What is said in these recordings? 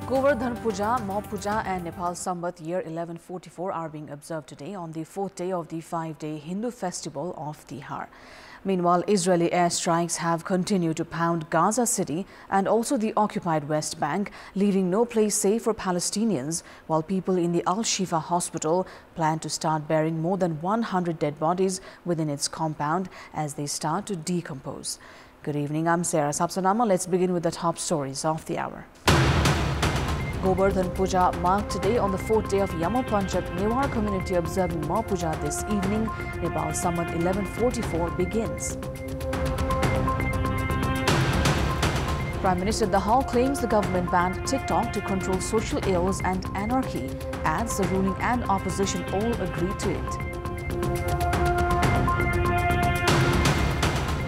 Gohan Puja, Puja and Nepal Sambat year 1144 are being observed today on the fourth day of the five-day Hindu festival of Tihar. Meanwhile, Israeli airstrikes have continued to pound Gaza city and also the occupied West Bank, leaving no place safe for Palestinians, while people in the Shifa Hospital plan to start burying more than 100 dead bodies within its compound as they start to decompose. Good evening, I'm Sapsanamma. Let's begin with the top stories of the hour. Gohan Puja marked today on the fourth day of Yamapanchak Newar community observing Puja this evening. Nepal Sambat 1144 begins. Prime Minister Dahal claims the government banned TikTok to control social ills and anarchy, adds the ruling and opposition all agreed to it.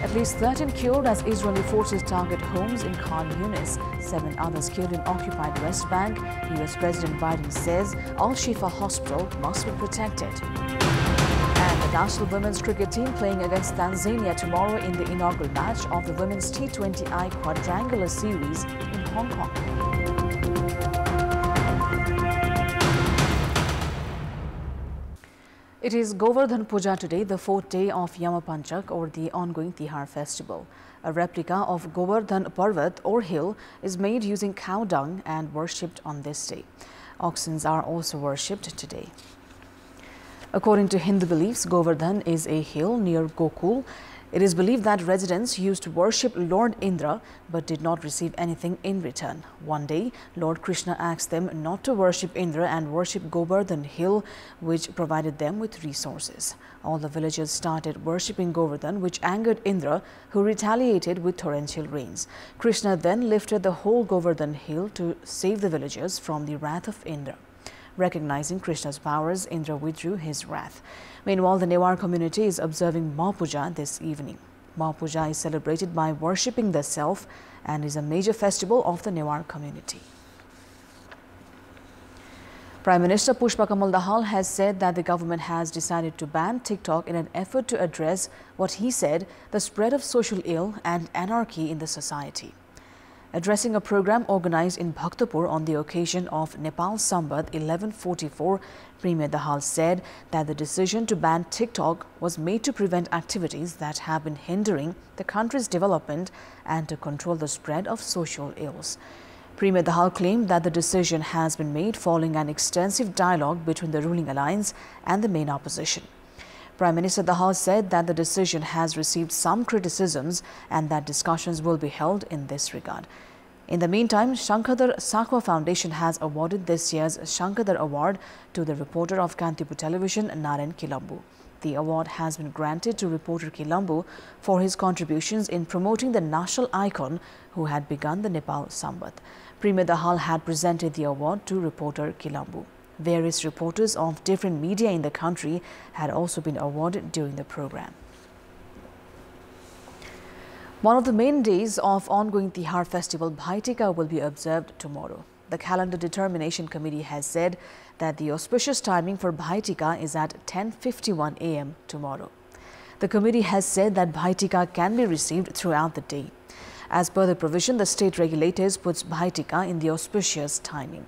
At least 13 killed as Israeli forces target homes in Khan Yunis. 7 others killed in occupied West Bank. US President Biden says Shifa Hospital must be protected. And the national women's cricket team playing against Tanzania tomorrow in the inaugural match of the Women's T20I Quadrangular Series in Hong Kong. It is Gohan Puja today, the fourth day of Yamapanchak or the ongoing Thar Festival. A replica of Govardhan Parvat or hill is made using cow dung and worshipped on this day. Oxen are also worshipped today. According to Hindu beliefs, Govardhan is a hill near Gokul. It is believed that residents used to worship Lord Indra but did not receive anything in return. One day, Lord Krishna asked them not to worship Indra and worship Govardhan hill, which provided them with resources. All the villagers started worshipping Govardhan, which angered Indra, who retaliated with torrential rains. Krishna then lifted the whole Govardhan hill to save the villagers from the wrath of Indra. Recognizing Krishna's powers, Indra withdrew his wrath. Meanwhile, the Newar community is observing Puja this evening. Puja is celebrated by worshipping the self and is a major festival of the Newar community. Prime Minister Pushpa Kamal Dahal has said that the government has decided to ban TikTok in an effort to address what he said the spread of social ill and anarchy in the society. Addressing a program organized in Bhaktapur on the occasion of Nepal Sambat 1144, Premier Dahal said that the decision to ban TikTok was made to prevent activities that have been hindering the country's development and to control the spread of social ills. Premier Dahal claimed that the decision has been made following an extensive dialogue between the ruling alliance and the main opposition. Prime Minister Dahal said that the decision has received some criticisms and that discussions will be held in this regard. In the meantime, Shankadar Sakwa Foundation has awarded this year's Shankadar Award to the reporter of Kantipur Television, Naren Kilambu. The award has been granted to reporter Kilambu for his contributions in promoting the national icon who had begun the Nepal Sambat. Premier Dahal had presented the award to reporter Kilambu. Various reporters of different media in the country had also been awarded during the program. One of the main days of ongoing Tihar Festival, Bhai Tika, will be observed tomorrow. The Calendar Determination Committee has said that the auspicious timing for Bhai Tika is at 10:51 a.m. tomorrow. The committee has said that Bhai Tika can be received throughout the day. As per the provision, the state regulators puts Bhai Tika in the auspicious timing.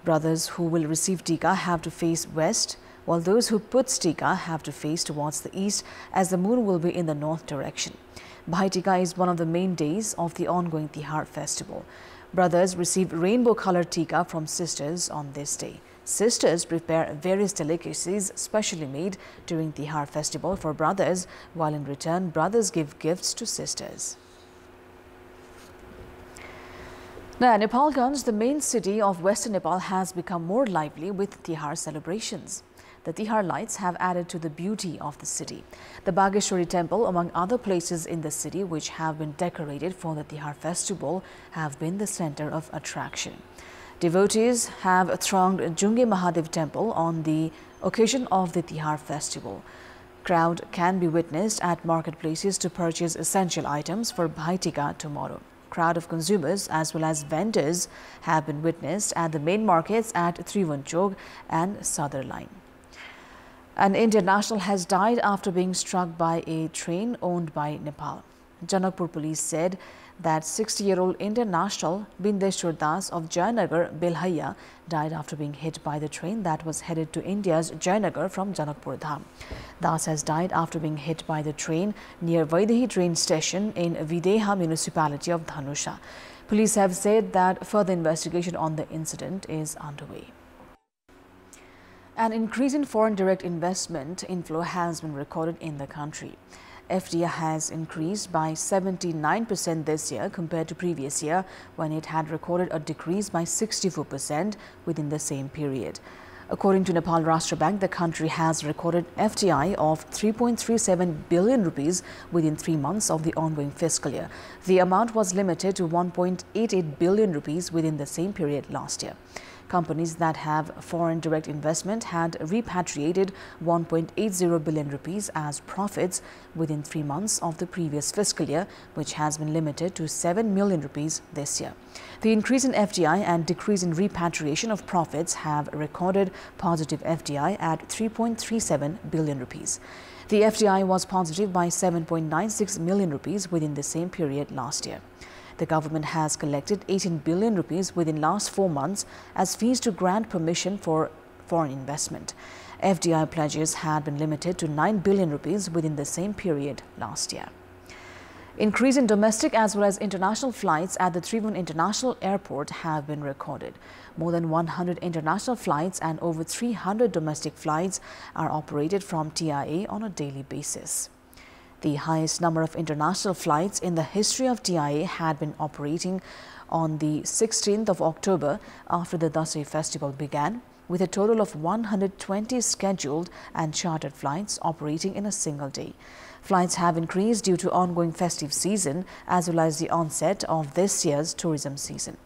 Brothers who will receive Tika have to face west, while those who put Tika have to face towards the east, as the moon will be in the north direction. Bhai Tika is one of the main days of the ongoing Tihar festival. Brothers receive rainbow-colored Tika from sisters on this day. Sisters prepare various delicacies specially made during Tihar festival for brothers, while in return, brothers give gifts to sisters. Now, Nepalganj, the main city of western Nepal, has become more lively with Tihar celebrations. The Tihar lights have added to the beauty of the city. The Bageshwari temple, among other places in the city which have been decorated for the Tihar festival, have been the center of attraction. Devotees have thronged Junge Mahadev temple on the occasion of the Tihar festival. Crowd can be witnessed at marketplaces to purchase essential items for Bhai Tika tomorrow. Crowd of consumers as well as vendors have been witnessed at the main markets at Trivanchog and Sutherline. An Indian national has died after being struck by a train owned by Nepal. Janakpur police said that 60-year-old Indian national Bindeshwar Das of Jayanagar, Belhaiya, died after being hit by the train that was headed to India's Jayanagar from Janakpur Dham. Das has died after being hit by the train near Vaidehi train station in Videha municipality of Dhanusha. Police have said that further investigation on the incident is underway. An increase in foreign direct investment inflow has been recorded in the country. FDI has increased by 79% this year compared to previous year, when it had recorded a decrease by 64% within the same period. According to Nepal Rashtra Bank, the country has recorded FDI of 3.37 billion rupees within 3 months of the ongoing fiscal year. The amount was limited to 1.88 billion rupees within the same period last year. Companies that have foreign direct investment had repatriated 1.80 billion rupees as profits within 3 months of the previous fiscal year, which has been limited to 7 million rupees this year. The increase in FDI and decrease in repatriation of profits have recorded positive FDI at 3.37 billion rupees. The FDI was positive by 7.96 million rupees within the same period last year. The government has collected 18 billion rupees within last 4 months as fees to grant permission for foreign investment. FDI pledges had been limited to 9 billion rupees within the same period last year. Increase in domestic as well as international flights at the Tribhuvan International Airport have been recorded. More than 100 international flights and over 300 domestic flights are operated from TIA on a daily basis. The highest number of international flights in the history of TIA had been operating on the 16th of October after the Thar Festival began, with a total of 120 scheduled and chartered flights operating in a single day. Flights have increased due to ongoing festive season as well as the onset of this year's tourism season.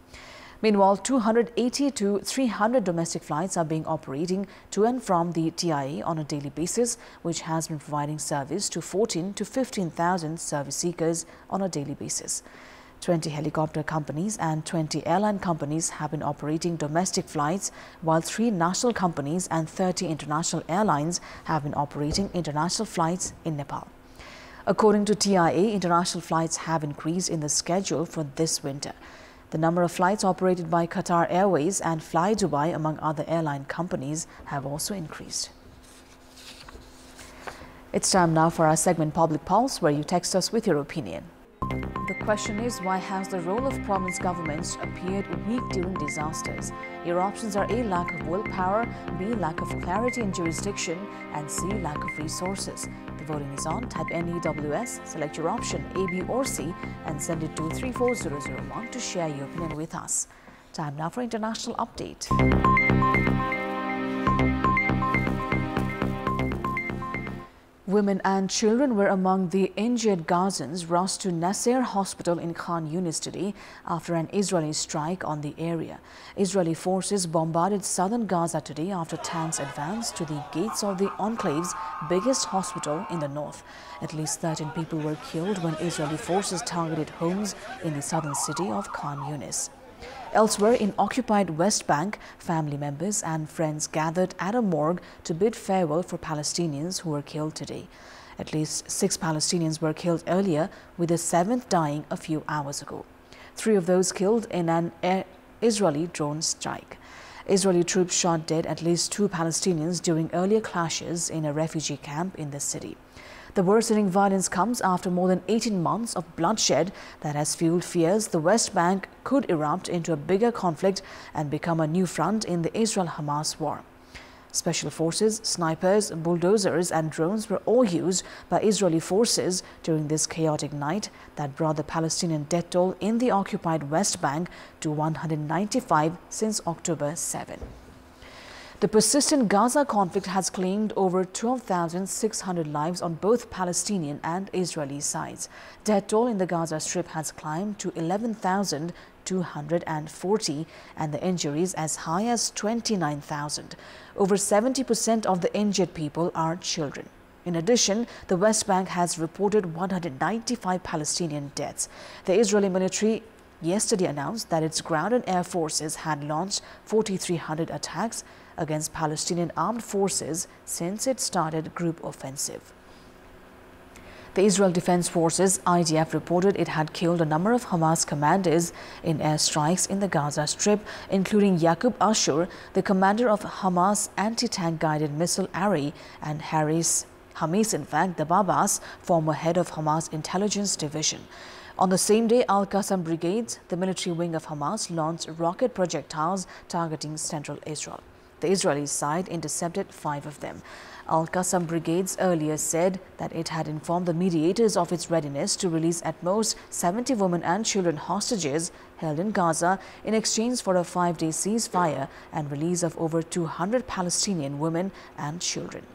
Meanwhile, 280 to 300 domestic flights are being operating to and from the TIA on a daily basis, which has been providing service to 14 to 15,000 service seekers on a daily basis. 20 helicopter companies and 20 airline companies have been operating domestic flights, while 3 national companies and 30 international airlines have been operating international flights in Nepal. According to TIA, international flights have increased in the schedule for this winter. The number of flights operated by Qatar Airways and Fly Dubai, among other airline companies, have also increased. It's time now for our segment Public Pulse, where you text us with your opinion. The question is, why has the role of province governments appeared weak during disasters? Your options are A, lack of willpower, B, lack of clarity in jurisdiction, and C, lack of resources. The voting is on. Type NEWS, select your option A, B or C and send it to 34001 to share your opinion with us. Time now for international update. Women and children were among the injured Gazans rushed to Nasser Hospital in Khan Yunis today after an Israeli strike on the area. Israeli forces bombarded southern Gaza today after tanks advanced to the gates of the enclave's biggest hospital in the north. At least 13 people were killed when Israeli forces targeted homes in the southern city of Khan Yunis. Elsewhere, in occupied West Bank, family members and friends gathered at a morgue to bid farewell for Palestinians who were killed today. At least 6 Palestinians were killed earlier, with the 7th dying a few hours ago. 3 of those killed in an Israeli drone strike. Israeli troops shot dead at least 2 Palestinians during earlier clashes in a refugee camp in the city. The worsening violence comes after more than 18 months of bloodshed that has fueled fears the West Bank could erupt into a bigger conflict and become a new front in the Israel-Hamas war. Special forces, snipers, bulldozers and drones were all used by Israeli forces during this chaotic night that brought the Palestinian death toll in the occupied West Bank to 195 since October 7. The persistent Gaza conflict has claimed over 12,600 lives on both Palestinian and Israeli sides. Death toll in the Gaza Strip has climbed to 11,240 and the injuries as high as 29,000. Over 70% of the injured people are children. In addition, the West Bank has reported 195 Palestinian deaths. The Israeli military yesterday announced that its ground and air forces had launched 4,300 attacks against Palestinian armed forces since it started group offensive. The Israel Defense Forces (IDF) reported it had killed a number of Hamas commanders in airstrikes in the Gaza Strip, including Yaqub Ashur, the commander of Hamas anti-tank guided missile array, and Hamis Dababas, former head of Hamas intelligence division. On the same day, Al-Qassam brigades, the military wing of Hamas, launched rocket projectiles targeting central Israel. The Israeli side intercepted 5 of them. Al-Qassam brigades earlier said that it had informed the mediators of its readiness to release at most 70 women and children hostages held in Gaza in exchange for a 5-day ceasefire and release of over 200 Palestinian women and children.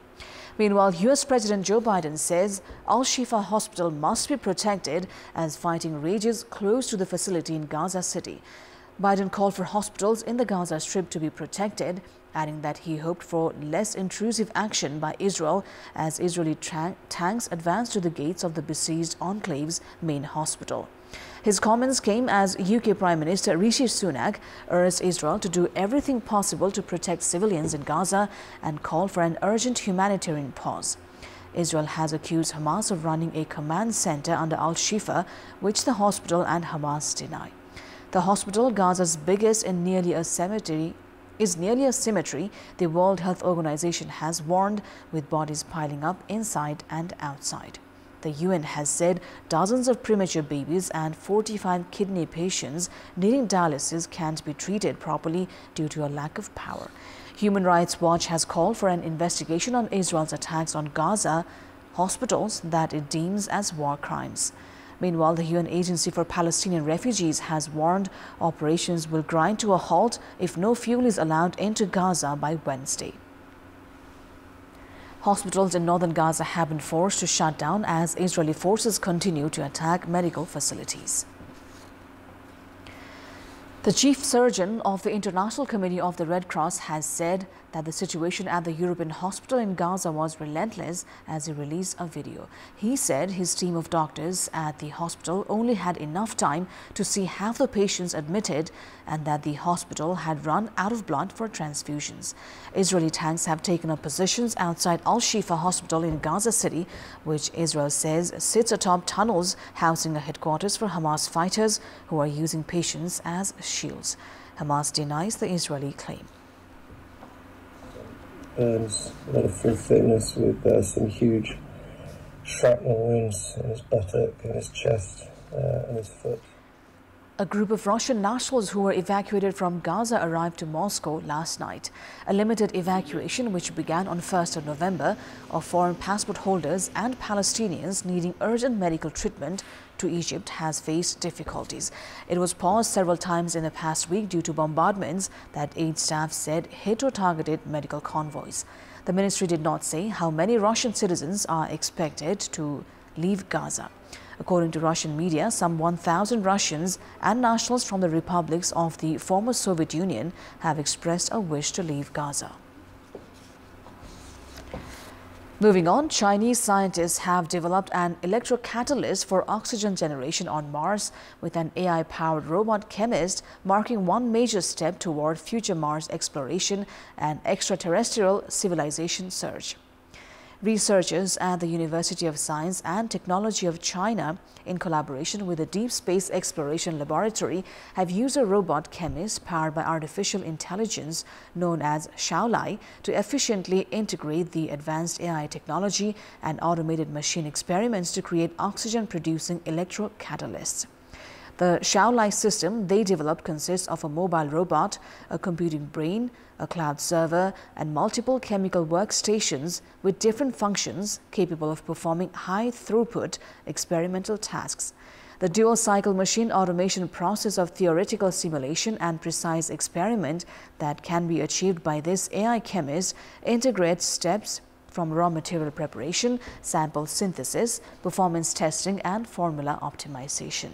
Meanwhile, U.S. President Joe Biden says Al-Shifa Hospital must be protected as fighting rages close to the facility in Gaza City. Biden called for hospitals in the Gaza Strip to be protected, adding that he hoped for less intrusive action by Israel as Israeli tanks advanced to the gates of the besieged enclave's main hospital. His comments came as UK Prime Minister Rishi Sunak urged Israel to do everything possible to protect civilians in Gaza and called for an urgent humanitarian pause. Israel has accused Hamas of running a command center under Al-Shifa, which the hospital and Hamas deny. The hospital, Gaza's biggest and nearly a cemetery, the World Health Organization has warned, with bodies piling up inside and outside. The UN has said dozens of premature babies and 45 kidney patients needing dialysis can't be treated properly due to a lack of power. Human Rights Watch has called for an investigation on Israel's attacks on Gaza hospitals that it deems as war crimes. Meanwhile, the UN Agency for Palestinian Refugees has warned operations will grind to a halt if no fuel is allowed into Gaza by Wednesday. Hospitals in northern Gaza have been forced to shut down as Israeli forces continue to attack medical facilities. The chief surgeon of the International Committee of the Red Cross has said that the situation at the European hospital in Gaza was relentless as he released a video. He said his team of doctors at the hospital only had enough time to see half the patients admitted and that the hospital had run out of blood for transfusions. Israeli tanks have taken up positions outside Al-Shifa Hospital in Gaza City, which Israel says sits atop tunnels housing a headquarters for Hamas fighters who are using patients as shields. Hamas denies the Israeli claim. Burns, a lot of full thickness with some huge shrapnel wounds in his buttock, in his chest, and his foot. A group of Russian nationals who were evacuated from Gaza arrived to Moscow last night. A limited evacuation, which began on 1st of November, of foreign passport holders and Palestinians needing urgent medical treatment to Egypt has faced difficulties. It was paused several times in the past week due to bombardments that aid staff said hit or targeted medical convoys. The ministry did not say how many Russian citizens are expected to leave Gaza. According to Russian media, some 1,000 Russians and nationals from the republics of the former Soviet Union have expressed a wish to leave Gaza. Moving on, Chinese scientists have developed an electrocatalyst for oxygen generation on Mars with an AI-powered robot chemist, marking one major step toward future Mars exploration and extraterrestrial civilization search. Researchers at the University of Science and Technology of China, in collaboration with the Deep Space Exploration Laboratory, have used a robot chemist powered by artificial intelligence known as Xiaolai to efficiently integrate the advanced AI technology and automated machine experiments to create oxygen-producing electrocatalysts. The Xiaolai system they developed consists of a mobile robot, a computing brain, a cloud server, and multiple chemical workstations with different functions capable of performing high-throughput experimental tasks. The dual-cycle machine automation process of theoretical simulation and precise experiment that can be achieved by this AI chemist integrates steps from raw material preparation, sample synthesis, performance testing, and formula optimization.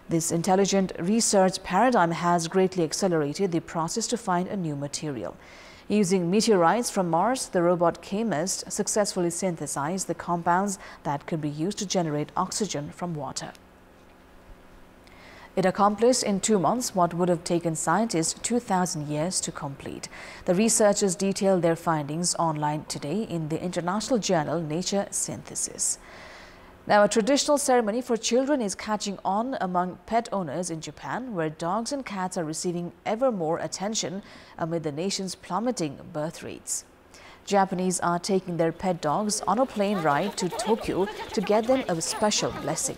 This intelligent research paradigm has greatly accelerated the process to find a new material. Using meteorites from Mars, the robot chemist successfully synthesized the compounds that could be used to generate oxygen from water. It accomplished in 2 months what would have taken scientists 2,000 years to complete. The researchers detailed their findings online today in the international journal Nature Synthesis. Now, a traditional ceremony for children is catching on among pet owners in Japan, where dogs and cats are receiving ever more attention amid the nation's plummeting birth rates. Japanese are taking their pet dogs on a plane ride to Tokyo to get them a special blessing.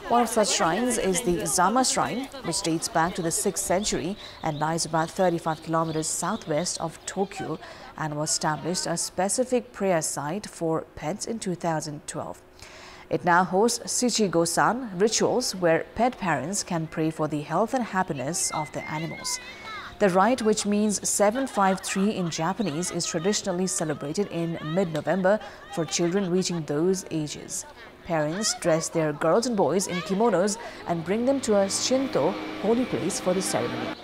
One of such shrines is the Zama Shrine, which dates back to the 6th century and lies about 35 kilometers southwest of Tokyo and was established a specific prayer site for pets in 2012. It now hosts Shichigo-san rituals where pet parents can pray for the health and happiness of their animals. The rite, which means 753 in Japanese, is traditionally celebrated in mid-November for children reaching those ages. Parents dress their girls and boys in kimonos and bring them to a Shinto holy place for the ceremony.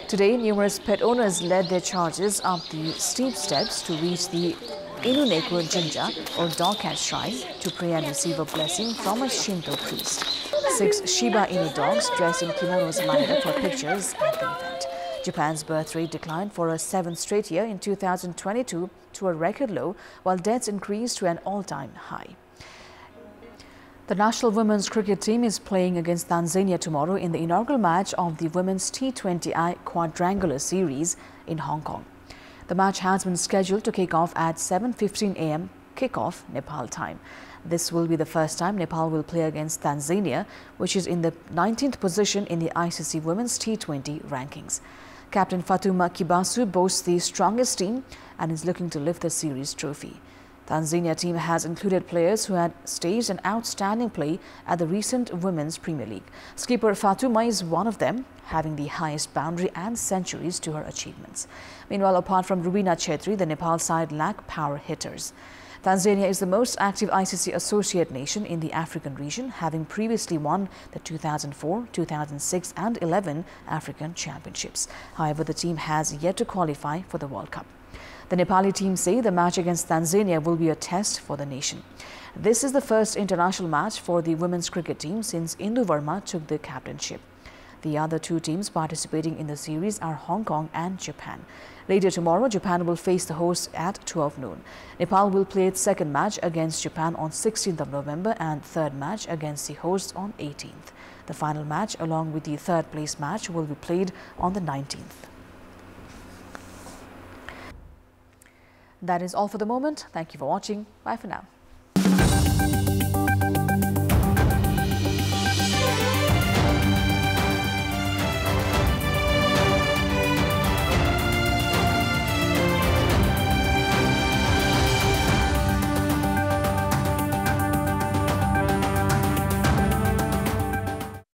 Today, numerous pet owners led their charges up the steep steps to reach the Inuneko Jinja, or dog cat shrine, to pray and receive a blessing from a Shinto priest. 6 Shiba Inu dogs dressed in kimonos lined up for pictures at the event. Japan's birth rate declined for a 7th straight year in 2022 to a record low, while deaths increased to an all-time high. The national women's cricket team is playing against Tanzania tomorrow in the inaugural match of the Women's T20I Quadrangular Series in Hong Kong. The match has been scheduled to kick off at 7:15 a.m. kickoff Nepal time. This will be the first time Nepal will play against Tanzania, which is in the 19th position in the ICC Women's T20 rankings. Captain Fatuma Kibasu boasts the strongest team and is looking to lift the series trophy. Tanzania team has included players who had staged an outstanding play at the recent Women's Premier League. Skipper Fatuma is one of them, having the highest boundary and centuries to her achievements. Meanwhile, apart from Rubina Chetri, the Nepal side lack power hitters. Tanzania is the most active ICC associate nation in the African region, having previously won the 2004, 2006 and 11 African Championships. However, the team has yet to qualify for the World Cup. The Nepali team say the match against Tanzania will be a test for the nation. This is the first international match for the women's cricket team since Indu Verma took the captainship. The other 2 teams participating in the series are Hong Kong and Japan. Later tomorrow, Japan will face the hosts at 12 noon. Nepal will play its second match against Japan on 16th of November and third match against the hosts on 18th. The final match, along with the third place match, will be played on the 19th. That is all for the moment. Thank you for watching. Bye for now.